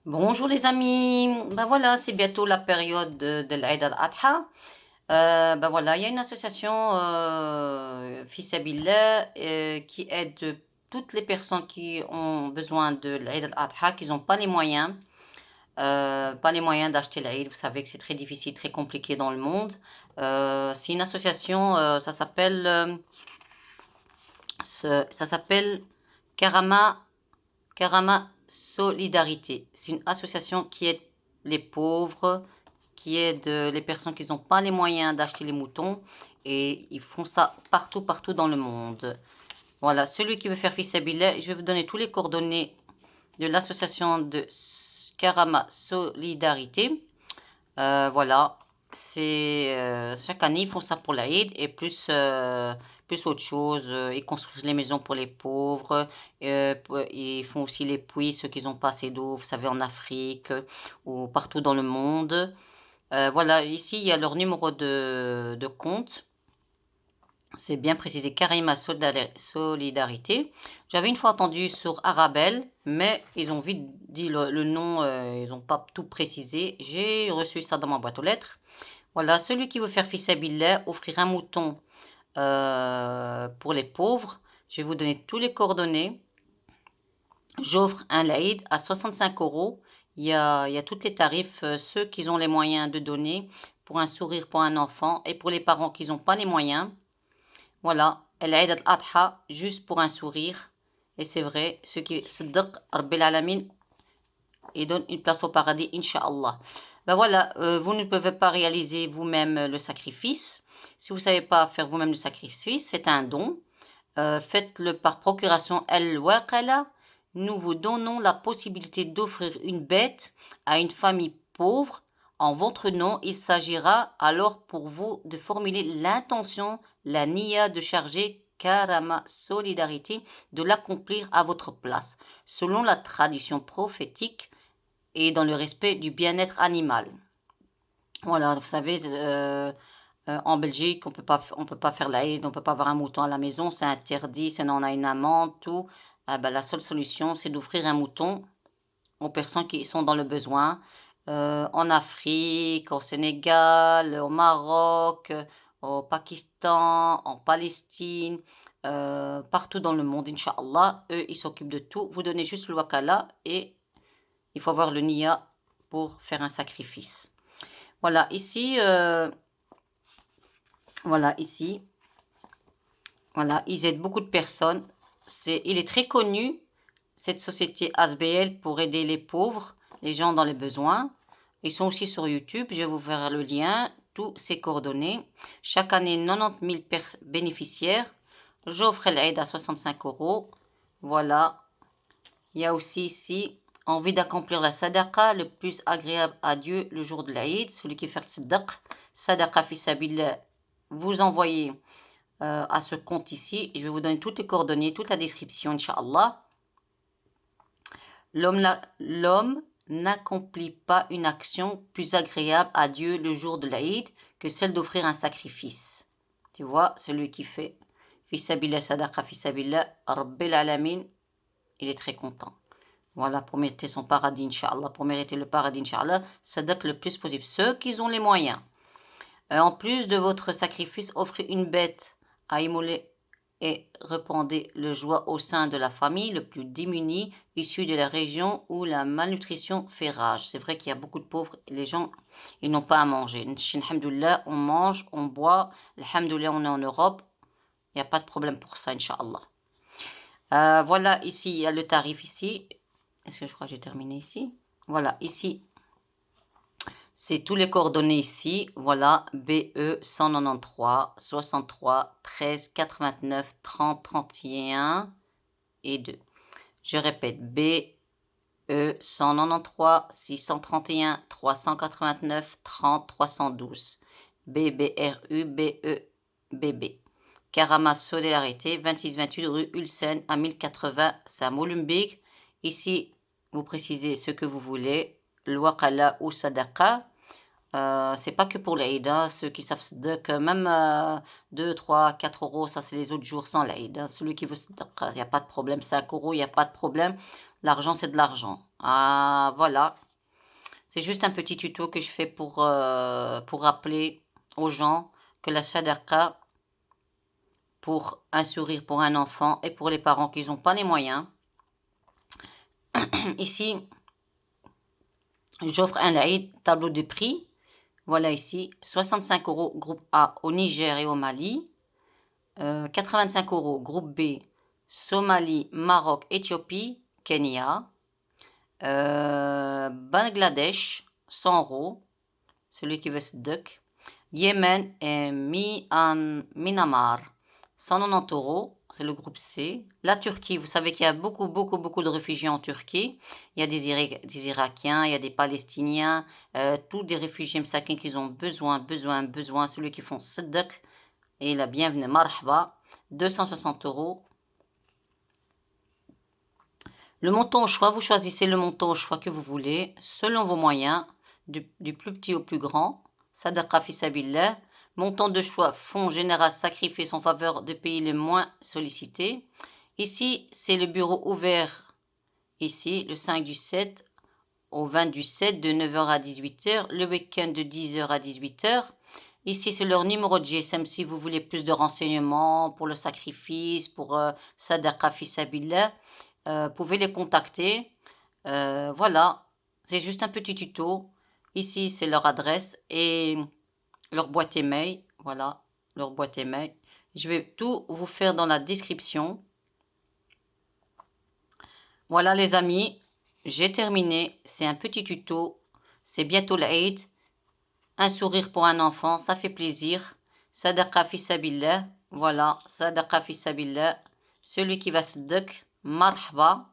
Bonjour les amis, ben voilà, c'est bientôt la période de l'Aïd al-Adha. Ben voilà, il y a une association Fils Sabilillah qui aide toutes les personnes qui ont besoin de l'Aïd al-Adha, qui n'ont pas les moyens d'acheter l'Aïd. Vous savez que c'est très difficile, très compliqué dans le monde. C'est une association, ça s'appelle Karama Karama Solidarité. C'est une association qui aide les pauvres, qui aide les personnes qui n'ont pas les moyens d'acheter les moutons. Et ils font ça partout, partout dans le monde. Voilà, celui qui veut faire fils Sabilillah, je vais vous donner tous les coordonnées de l'association de Karama Solidarité. Voilà, chaque année ils font ça pour l'Aïd et plus autre chose. Ils construisent les maisons pour les pauvres. Ils font aussi les puits, ceux qui n'ont pas assez d'eau, vous savez, en Afrique ou partout dans le monde. Voilà, ici il y a leur numéro de compte. C'est bien précisé, Karima Solidarité. J'avais une fois entendu sur Arabelle, mais ils ont vite dit le nom, ils n'ont pas tout précisé. J'ai reçu ça dans ma boîte aux lettres. Voilà, celui qui veut faire fils Fissabillah, offrir un mouton pour les pauvres. Je vais vous donner tous les coordonnées. J'offre un laïd à 65 euros. Il y a tous les tarifs, ceux qui ont les moyens de donner pour un sourire pour un enfant et pour les parents qui n'ont pas les moyens. Voilà, l'Aïd al-Adha, juste pour un sourire. Et c'est vrai, ceux qui Siddiq, Rabbil Alamin, ils donnent une place au paradis, Inch'Allah. Ben voilà, vous ne pouvez pas réaliser vous-même le sacrifice. Si vous ne savez pas faire vous-même le sacrifice, faites un don. Faites-le par procuration al-Waqala. Nous vous donnons la possibilité d'offrir une bête à une famille pauvre en votre nom. Il s'agira alors pour vous de formuler l'intention, la niya de charger Karama Solidarité, de l'accomplir à votre place, selon la tradition prophétique et dans le respect du bien-être animal. Voilà, vous savez, en Belgique, on peut pas faire l'Aïd, on peut pas avoir un mouton à la maison, c'est interdit, sinon on a une amende, tout. Ah ben, la seule solution, c'est d'offrir un mouton aux personnes qui sont dans le besoin, en Afrique, au Sénégal, au Maroc, au Pakistan, en Palestine, partout dans le monde, Inch'Allah. Eux, ils s'occupent de tout. Vous donnez juste le wakala et il faut avoir le niya pour faire un sacrifice. Voilà, ici, voilà, ici, voilà, ils aident beaucoup de personnes. Il est très connu, cette société ASBL, pour aider les pauvres, les gens dans les besoins. Ils sont aussi sur YouTube, je vais vous faire le lien, tous ces coordonnées. Chaque année, 90 000 bénéficiaires. J'offre l'aide à 65 euros. Voilà. Il y a aussi ici, envie d'accomplir la sadaqa, le plus agréable à Dieu le jour de l'Aïd. Celui qui fait le sadaqa fi sabillah, vous envoyez à ce compte ici. Je vais vous donner toutes les coordonnées, toute la description, Inch'Allah. L'homme n'accomplit pas une action plus agréable à Dieu le jour de l'Aïd que celle d'offrir un sacrifice. Tu vois, celui qui fait Fissabillah sadaqa fissabillah, Rabbil alamin, il est très content. Voilà, pour mériter son paradis, Inch'Allah, pour mériter le paradis, Inch'Allah, sadaqa le plus possible. Ceux qui ont les moyens. En plus de votre sacrifice, offrez une bête à immoler et répandez le joie au sein de la famille le plus démunie, issue de la région où la malnutrition fait rage. C'est vrai qu'il y a beaucoup de pauvres, les gens, ils n'ont pas à manger. Alhamdoulilah, on mange, on boit. Alhamdoulilah, on est en Europe. Il n'y a pas de problème pour ça, Inch'Allah. Voilà, ici, il y a le tarif ici. Est-ce que je crois que j'ai terminé ici? Voilà, ici, c'est tous les coordonnées ici. Voilà, BE 193 63 13 89 30 31 et 2. Je répète, BE 193 631 389 30 312. BBRU BE BB. Karama Solidarité, 26-28 rue Ulsen à 1080, c'est à Molenbeek. Ici, vous précisez ce que vous voulez, le waqala ou sadaqa. C'est pas que pour l'Aïd, hein. Ceux qui savent sadaqa, même 2, 3, 4 euros, ça c'est les autres jours sans l'Aïd. Hein. Celui qui veut sadaqa, il n'y a pas de problème. 5 euros, il n'y a pas de problème. L'argent, c'est de l'argent. Ah, voilà. C'est juste un petit tuto que je fais pour rappeler aux gens que la sadaqa, pour un sourire pour un enfant et pour les parents qui n'ont pas les moyens. Ici, j'offre un tableau de prix. Voilà ici, 65 € groupe A au Niger et au Mali. 85 € groupe B, Somalie, Maroc, Éthiopie, Kenya. Bangladesh, 100 €, celui qui veut Sdek. Yémen et Myanmar, 190 €, c'est le groupe C. La Turquie, vous savez qu'il y a beaucoup de réfugiés en Turquie. Il y a des Irakiens, il y a des Palestiniens, tous des réfugiés msakin qui ont besoin. Celui qui font Sdek et la bienvenue, marhaba, 260 €. Le montant au choix, vous choisissez le montant au choix que vous voulez, selon vos moyens, du plus petit au plus grand. Sadaqa fi sabilillah. Montant de choix, fonds général sacrifice en faveur des pays les moins sollicités. Ici, c'est le bureau ouvert, ici, le 5 du 7 au 20 du 7, de 9 h à 18 h, le week-end de 10 h à 18 h. Ici, c'est leur numéro de GSM si vous voulez plus de renseignements pour le sacrifice, pour Sadaqa fi sabilillah. Pouvez les contacter. Voilà, c'est juste un petit tuto. Ici, c'est leur adresse et leur boîte email. Voilà, leur boîte email. Je vais tout vous faire dans la description. Voilà les amis, j'ai terminé. C'est un petit tuto. C'est bientôt l'Aïd. Un sourire pour un enfant, ça fait plaisir. Sadaqa fi sabilillah. Voilà, Sadaqa fi sabilillah. Celui qui va Sadaq, marhaba.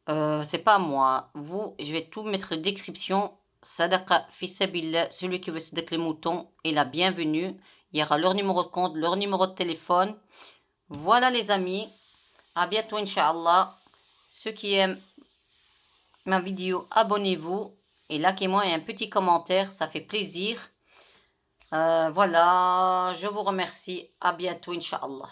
C'est pas moi. Vous, je vais tout mettre en description. Sadaqa fi sabilillah, celui qui veut Sadaq les moutons est la bienvenue. Il y aura leur numéro de compte, leur numéro de téléphone. Voilà les amis. À bientôt, Inch'Allah. Ceux qui aiment ma vidéo, abonnez-vous. Et likez-moi et un petit commentaire, ça fait plaisir. Voilà, je vous remercie. À bientôt, Inch'Allah.